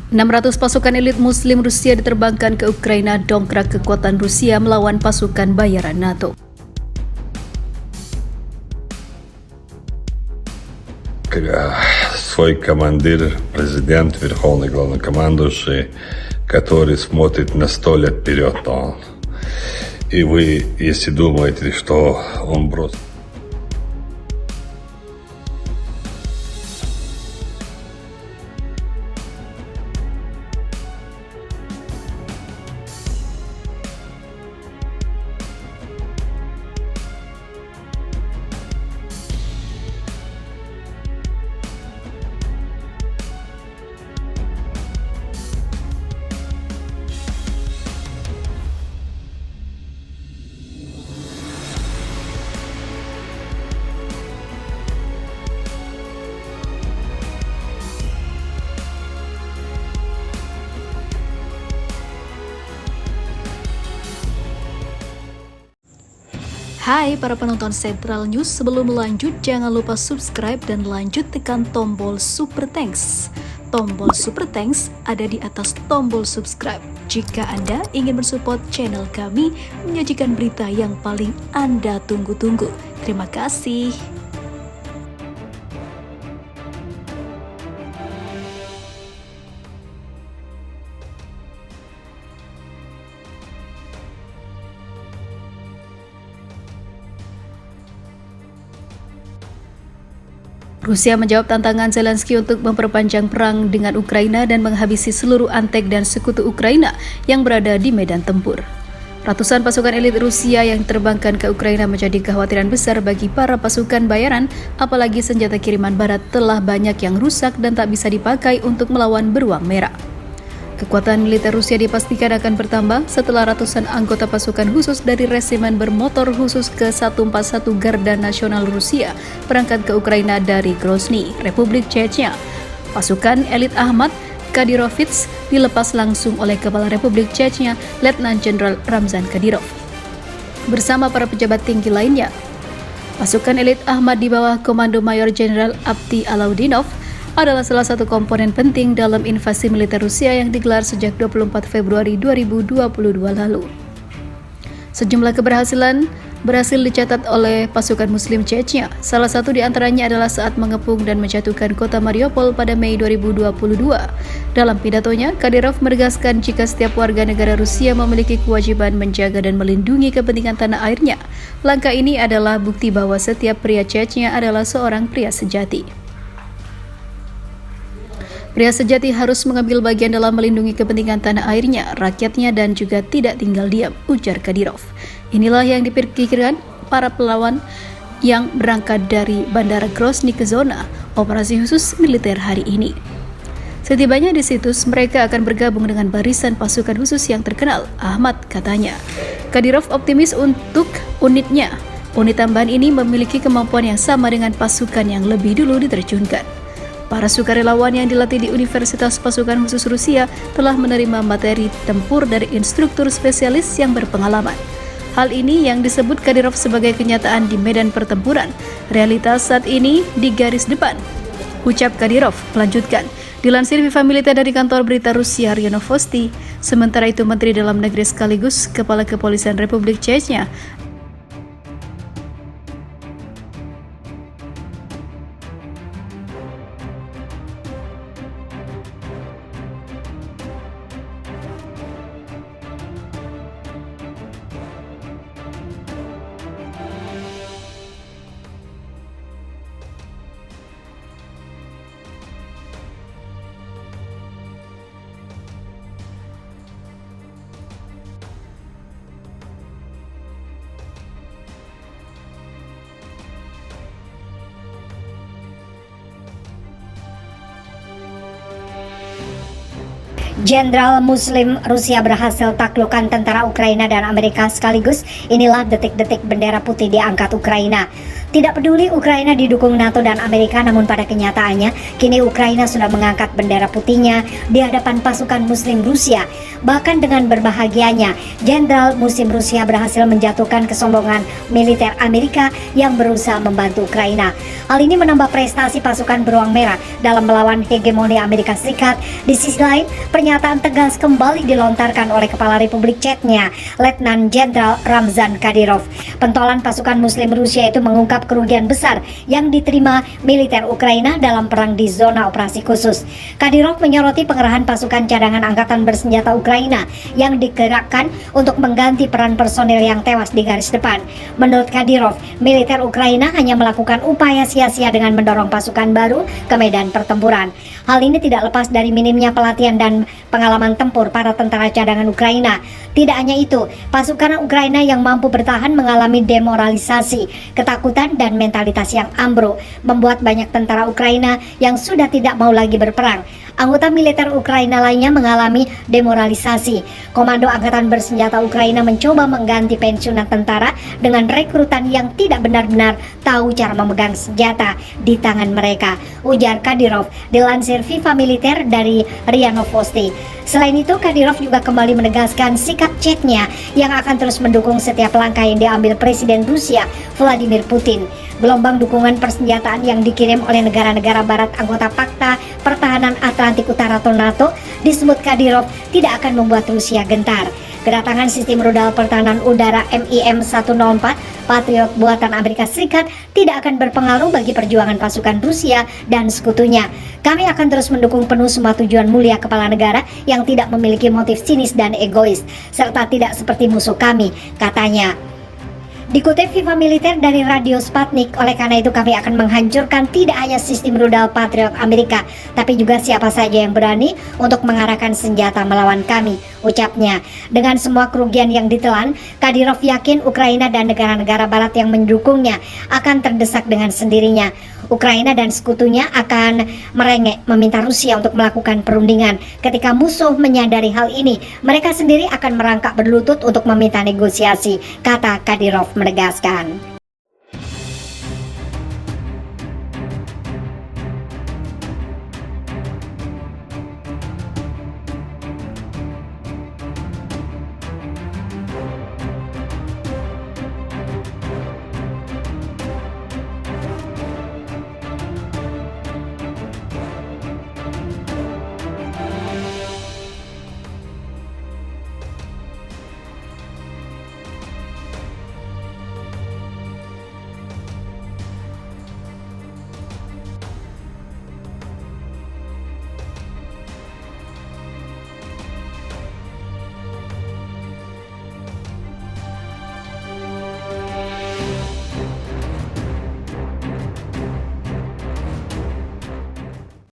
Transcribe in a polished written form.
600 pasukan elit Muslim Rusia diterbangkan ke Ukraina dongkrak kekuatan Rusia melawan pasukan bayaran NATO. Свой командир, президент, верховный главнокомандующий, который смотрит на 100 лет вперед. И вы, если думаете, что он просто... Hai para penonton Central News, sebelum lanjut jangan lupa subscribe dan lanjut tekan tombol Super Thanks. Tombol Super Thanks ada di atas tombol subscribe. Jika Anda ingin mensupport channel kami menyajikan berita yang paling Anda tunggu-tunggu. Terima kasih. Rusia menjawab tantangan Zelensky untuk memperpanjang perang dengan Ukraina dan menghabisi seluruh antek dan sekutu Ukraina yang berada di medan tempur. Ratusan pasukan elit Rusia yang terbangkan ke Ukraina menjadi kekhawatiran besar bagi para pasukan bayaran, apalagi senjata kiriman barat telah banyak yang rusak dan tak bisa dipakai untuk melawan beruang merah. Kekuatan militer Rusia dipastikan akan bertambah setelah ratusan anggota pasukan khusus dari resimen bermotor khusus ke-141 Garda Nasional Rusia berangkat ke Ukraina dari Grozny, Republik Chechnya. Pasukan elit Ahmad Kadyrovets dilepas langsung oleh Kepala Republik Chechnya, Letnan Jenderal Ramzan Kadyrov, bersama para pejabat tinggi lainnya. Pasukan elit Ahmad di bawah Komando Mayor Jenderal Abdi Alaudinov adalah salah satu komponen penting dalam invasi militer Rusia yang digelar sejak 24 Februari 2022 lalu. Sejumlah keberhasilan berhasil dicatat oleh pasukan Muslim Chechnya. Salah satu di antaranya adalah saat mengepung dan menjatuhkan kota Mariupol pada Mei 2022. Dalam pidatonya, Kadyrov menegaskan jika setiap warga negara Rusia memiliki kewajiban menjaga dan melindungi kepentingan tanah airnya. Langkah ini adalah bukti bahwa setiap pria Chechnya adalah seorang pria sejati. Pria sejati harus mengambil bagian dalam melindungi kepentingan tanah airnya, rakyatnya, dan juga tidak tinggal diam, ujar Kadyrov. Inilah yang dipikirkan para pelawan yang berangkat dari Bandara Grozny ke zona operasi khusus militer hari ini. Setibanya di situs, mereka akan bergabung dengan barisan pasukan khusus yang terkenal, Ahmad, katanya. Kadyrov optimis untuk unitnya. Unit tambahan ini memiliki kemampuan yang sama dengan pasukan yang lebih dulu diterjunkan. Para sukarelawan yang dilatih di Universitas Pasukan Khusus Rusia telah menerima materi tempur dari instruktur spesialis yang berpengalaman. Hal ini yang disebut Kadyrov sebagai kenyataan di medan pertempuran. Realitas saat ini di garis depan, ucap Kadyrov. Melanjutkan, dilansir Viva Militer dari kantor berita Rusia RIA Novosti. Sementara itu, Menteri Dalam Negeri sekaligus Kepala Kepolisian Republik Chechnya Jenderal Muslim Rusia berhasil taklukkan tentara Ukraina dan Amerika sekaligus. Inilah detik-detik bendera putih diangkat Ukraina. Tidak peduli Ukraina didukung NATO dan Amerika, namun pada kenyataannya kini Ukraina sudah mengangkat bendera putihnya di hadapan pasukan Muslim Rusia. Bahkan dengan berbahagianya, Jenderal Muslim Rusia berhasil menjatuhkan kesombongan militer Amerika yang berusaha membantu Ukraina. Hal ini menambah prestasi pasukan beruang merah dalam melawan hegemoni Amerika Serikat. Di sisi lain, pernyataan tegas kembali dilontarkan oleh Kepala Republik Chechnya, Letnan Jenderal Ramzan Kadyrov. Pentolan pasukan Muslim Rusia itu mengungkap kerugian besar yang diterima militer Ukraina dalam perang di zona operasi khusus. Kadyrov menyoroti pengerahan pasukan cadangan angkatan bersenjata Ukraina yang digerakkan untuk mengganti peran personil yang tewas di garis depan. Menurut Kadyrov, militer Ukraina hanya melakukan upaya sia-sia dengan mendorong pasukan baru ke medan pertempuran. Hal ini tidak lepas dari minimnya pelatihan dan pengalaman tempur para tentara cadangan Ukraina. Tidak hanya itu, pasukan Ukraina yang mampu bertahan mengalami demoralisasi, ketakutan dan mentalitas yang ambruk, membuat banyak tentara Ukraina yang sudah tidak mau lagi berperang. Anggota militer Ukraina lainnya mengalami demoralisasi. Komando Angkatan Bersenjata Ukraina mencoba mengganti pensiunan tentara dengan rekrutan yang tidak benar-benar tahu cara memegang senjata di tangan mereka, ujar Kadyrov dilansir Viva Militer dari RIA Novosti. Selain itu, Kadyrov juga kembali menegaskan sikap Chechnya yang akan terus mendukung setiap langkah yang diambil Presiden Rusia Vladimir Putin. Gelombang dukungan persenjataan yang dikirim oleh negara-negara barat anggota Pakta Pertahanan Atlantik Utara atau NATO disebut Kadyrov tidak akan membuat Rusia gentar. Kedatangan sistem rudal pertahanan udara MIM-104 Patriot buatan Amerika Serikat tidak akan berpengaruh bagi perjuangan pasukan Rusia dan sekutunya. Kami akan terus mendukung penuh semua tujuan mulia kepala negara yang tidak memiliki motif sinis dan egois, serta tidak seperti musuh kami, katanya. Dikutip Viva Militer dari Radio Sputnik, oleh karena itu kami akan menghancurkan tidak hanya sistem rudal Patriot Amerika, tapi juga siapa saja yang berani untuk mengarahkan senjata melawan kami, ucapnya. Dengan semua kerugian yang ditelan, Kadyrov yakin Ukraina dan negara-negara barat yang mendukungnya akan terdesak dengan sendirinya. Ukraina dan sekutunya akan merengek meminta Rusia untuk melakukan perundingan. Ketika musuh menyadari hal ini, mereka sendiri akan merangkak berlutut untuk meminta negosiasi, kata Kadyrov menegaskan.